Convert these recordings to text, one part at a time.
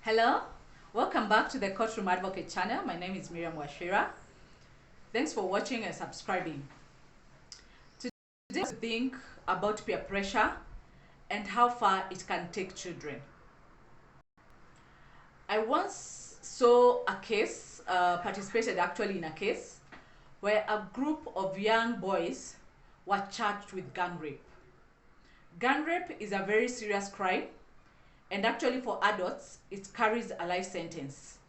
Hello, welcome back to the Courtroom Advocate channel. My name is Miriam Washira. Thanks for watching and subscribing. Today, we think about peer pressure and how far it can take children. I once saw a case, participated actually in a case, where a group of young boys were charged with gang rape. Gang rape is a very serious crime, and actually for adults, it carries a life sentence.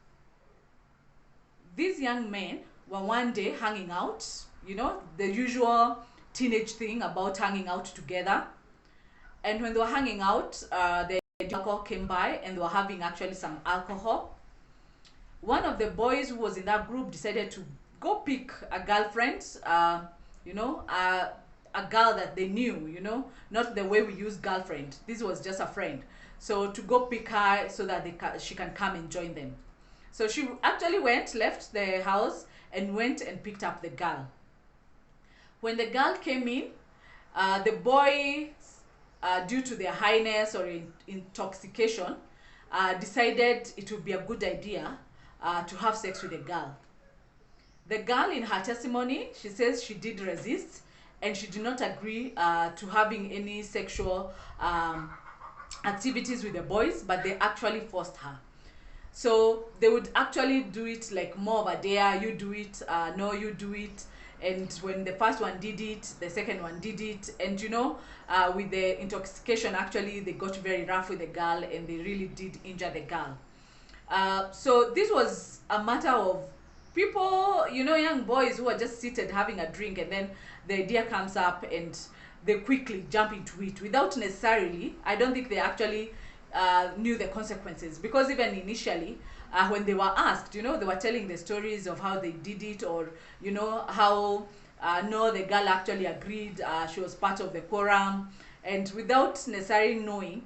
These young men were one day hanging out, the usual teenage thing about hanging out together. And when they were hanging out, the alcohol came by and they were having actually some alcohol. One of the boys who was in that group decided to go pick a girlfriend, a girl that they knew, not the way we use girlfriend. This was just a friend. So to go pick her so that she can come and join them. So she actually left the house and went and picked up the girl. When the girl came in, the boy, due to their highness or intoxication, decided it would be a good idea to have sex with the girl. The girl, in her testimony, she says she did resist and she did not agree to having any sexual activities with the boys, but they actually forced her. So they would actually do it like more of a dare, you do it, no, you do it. And when the first one did it, the second one did it. And with the intoxication, actually, they got very rough with the girl and they really did injure the girl. So this was a matter of people, young boys who are just seated having a drink, and then the idea comes up and they quickly jump into it without necessarily, I don't think they actually knew the consequences, because even initially when they were asked, they were telling the stories of how they did it, or how no, the girl actually agreed, she was part of the quorum, and without necessarily knowing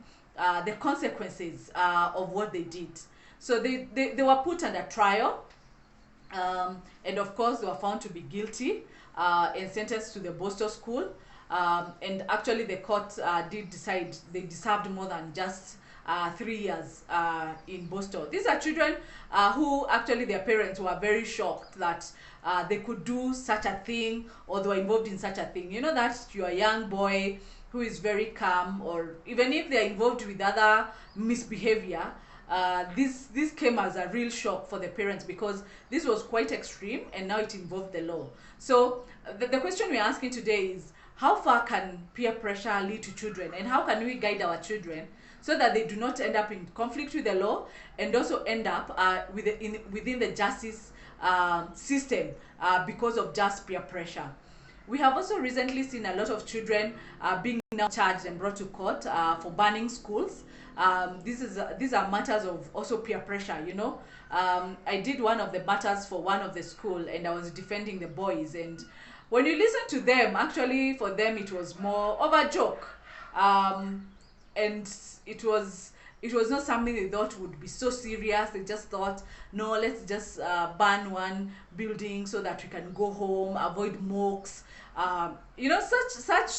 the consequences of what they did. So they were put under trial, and of course they were found to be guilty and sentenced to the Bosto school. And actually the court did decide they deserved more than just 3 years in Bosto. These are children who actually their parents were very shocked that they could do such a thing, or they were involved in such a thing. That you're a young boy who is very calm, or even if they're involved with other misbehavior, this came as a real shock for the parents, because this was quite extreme and now it involved the law. So the question we're asking today is, how far can peer pressure lead to children, and how can we guide our children so that they do not end up in conflict with the law, and also end up within the justice system because of just peer pressure? We have also recently seen a lot of children being now charged and brought to court for banning schools. These are matters of also peer pressure. I did one of the matters for one of the school, and I was defending the boys, and when you listen to them, actually for them it was more of a joke, and it was not something they thought would be so serious. They just thought, no, let's just ban one building so that we can go home, avoid mocks, such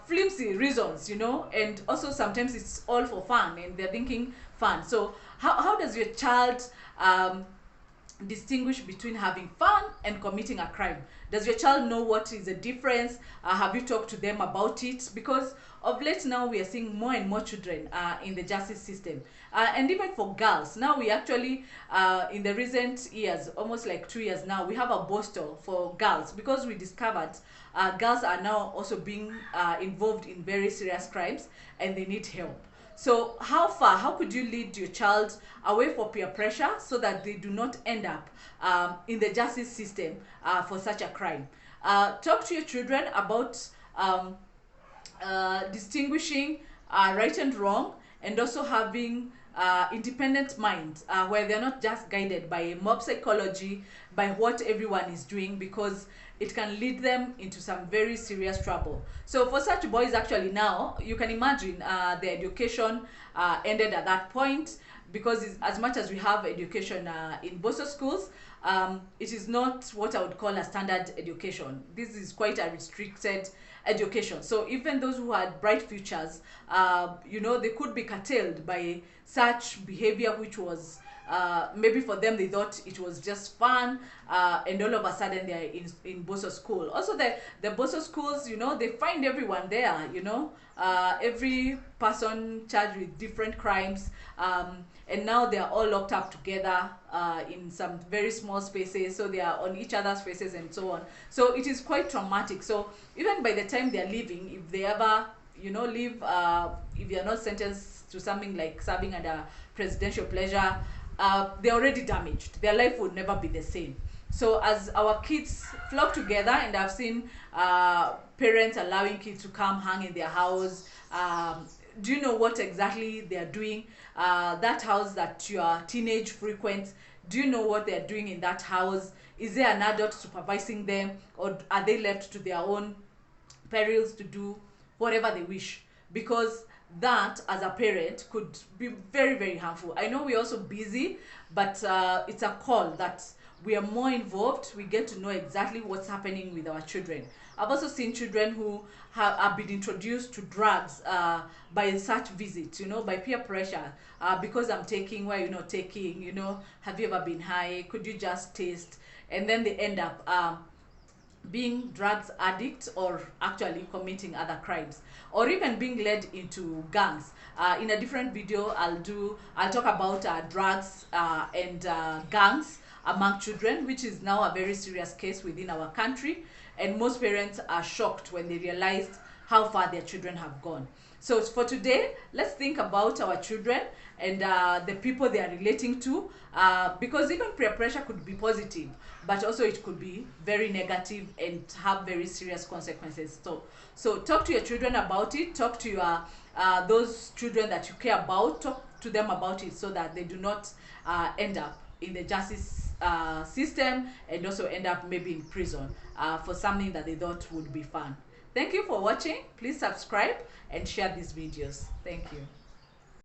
flimsy reasons, and also sometimes it's all for fun, and they're thinking fun. So how does your child distinguish between having fun and committing a crime? Does your child know what is the difference? Have you talked to them about it? Because of late now we are seeing more and more children in the justice system, and even for girls now, we actually in the recent years, almost like 2 years now, we have a Bosto for girls, because we discovered girls are now also being involved in very serious crimes and they need help. So how could you lead your child away from peer pressure so that they do not end up in the justice system for such a crime? Talk to your children about distinguishing right and wrong, and also having independent mind, where they're not just guided by mob psychology, by what everyone is doing, because it can lead them into some very serious trouble. So for such boys, actually now, you can imagine the education ended at that point, because as much as we have education in Bosto schools, it is not what I would call a standard education. This is quite a restricted education. So even those who had bright futures, you know, they could be curtailed by such behavior, which was maybe for them they thought it was just fun, and all of a sudden they're in Boso school. Also the Boso schools, you know, they find everyone there, you know, every person charged with different crimes, and now they are all locked up together in some very small spaces, so they are on each other's faces and so on. So it is quite traumatic. So even by the time they are leaving, if they ever, you know, leave, if they are not sentenced to something like serving under presidential pleasure, they're already damaged. Their life would never be the same. So as our kids flock together, and I've seen parents allowing kids to come hang in their house, do you know what exactly they are doing? That house that your teenage frequents, do you know what they're doing in that house? Is there an adult supervising them, or are they left to their own perils to do whatever they wish? Because that, as a parent, could be very, very harmful. I know we're also busy, but it's a call that we are more involved. We get to know exactly what's happening with our children. I've also seen children who have been introduced to drugs by such visits, you know, by peer pressure, because I'm taking, why are you not taking, you know, have you ever been high, could you just taste? And then they end up being drugs addicts, or actually committing other crimes, or even being led into gangs. In a different video, I'll talk about drugs and gangs among children, which is now a very serious case within our country, and most parents are shocked when they realized how far their children have gone. So for today, let's think about our children and the people they are relating to, because even peer pressure could be positive, but also it could be very negative and have very serious consequences. So talk to your children about it. Talk to your those children that you care about. Talk to them about it, so that they do not end up in the justice system, and also end up maybe in prison for something that they thought would be fun. Thank you for watching. Please subscribe and share these videos. Thank you.